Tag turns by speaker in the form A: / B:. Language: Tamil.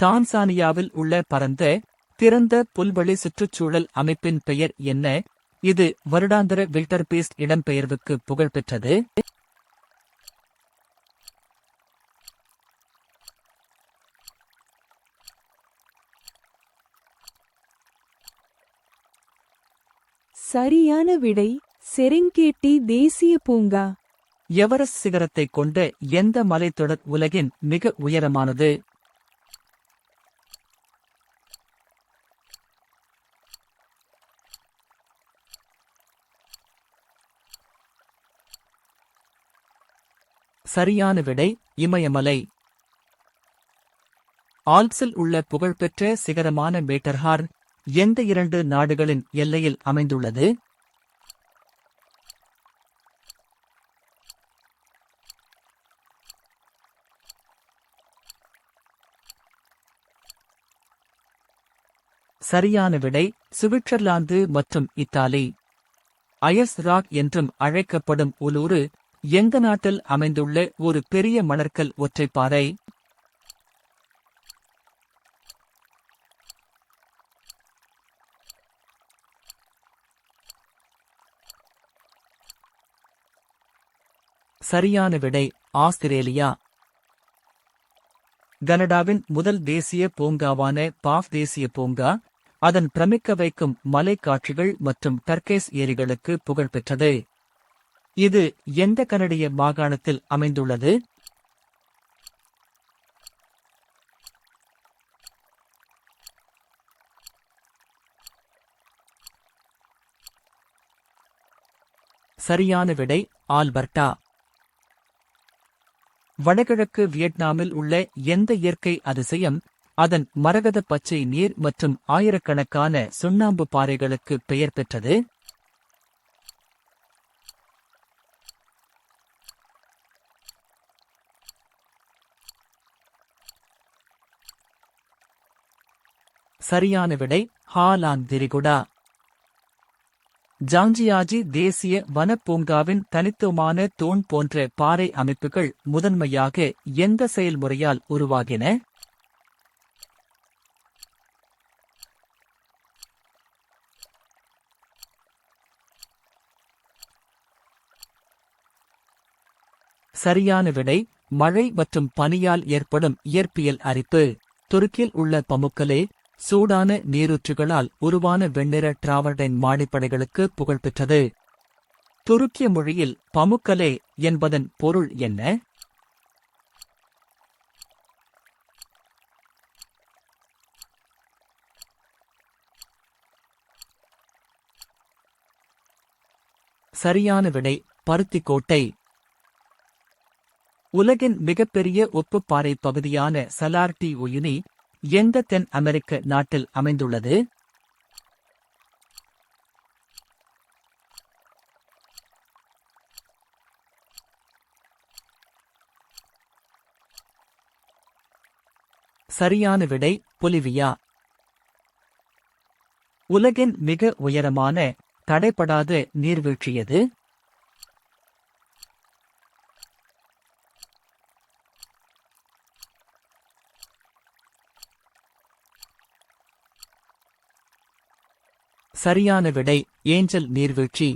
A: தான்சானியாவில் உள்ள பரந்த, திறந்த புல்வெளி சுற்றுச்சூழல் அமைப்பின் பெயர் என்ன? இது வருடாந்திர வில்டர்பீஸ்ட் இடம்பெயர்வுக்கு புகழ்பெற்றது.
B: சரியான விடை செரெங்கேட்டி தேசிய பூங்கா.
A: எவரெஸ்ட் சிகரத்தை கொண்ட எந்த மலைத்தொடர் உலகின் மிக உயரமானது? சரியான விடை இமயமலை. ஆல்ப்ஸில் உள்ள புகழ்பெற்ற சிகரமான மேட்டர்ஹார்ன் எந்த 2 நாடுகளின் எல்லையில் அமைந்துள்ளது? சரியான விடை சுவிட்சர்லாந்து மற்றும் இத்தாலி. அயஸ் ராக் என்றும் அழைக்கப்படும் உலூரு எந்த நாட்டில் அமைந்துள்ள ஒரு பெரிய மணற்கல் ஒற்றைப்பாறை? சரியான விடை ஆஸ்திரேலியா. கனடாவின் முதல் தேசிய பூங்காவான பாஃப் தேசிய பூங்கா அதன் பிரமிக்க வைக்கும் மலை காட்சிகள் மற்றும் டர்கேஸ் ஏரிகளுக்கு புகழ்பெற்றது. இது எந்த கனடிய மாகாணத்தில் அமைந்துள்ளது? சரியான விடை ஆல்பர்டா. வடகிழக்கு வியட்நாமில் உள்ள எந்த இயற்கை அதிசயம் அதன் மரகத பச்சை நீர் மற்றும் ஆயிரக்கணக்கான சுண்ணாம்பு பாறைகளுக்கு பெயர் பெற்றது? சரியான விடை ஹாலாங் திரிகுடா. ஜாங்ஜியாஜி தேசிய வனப்பூங்காவின் தனித்துவமான தூண் போன்ற பாறை அமைப்புகள் முதன்மையாக எந்த செயல்முறையால் உருவாகின? சரியான விடை மழை மற்றும் பனியால் ஏற்படும் இயற்பியல் அரிப்பு. துருக்கியில் உள்ள பமுக்கலே சூடான நீரூற்றுகளால் உருவான வெண்ணிற டிராவர்டைன் மாடிப்படைகளுக்கு புகழ்பெற்றது. துருக்கிய மொழியில் பமுக்கலே என்பதன் பொருள் என்ன? சரியான விடை பருத்திக்கோட்டை. உலகின் மிகப்பெரிய உப்புப்பாறை பகுதியான சலார் டி உயுனி எந்த தென் அமெரிக்க நாட்டில் அமைந்துள்ளது? சரியான விடை பொலிவியா. உலகின் மிக உயரமான தடைபடாத நீர்வீழ்ச்சி எது? சரியான விடை ஏஞ்சல் நீர்வீழ்ச்சி.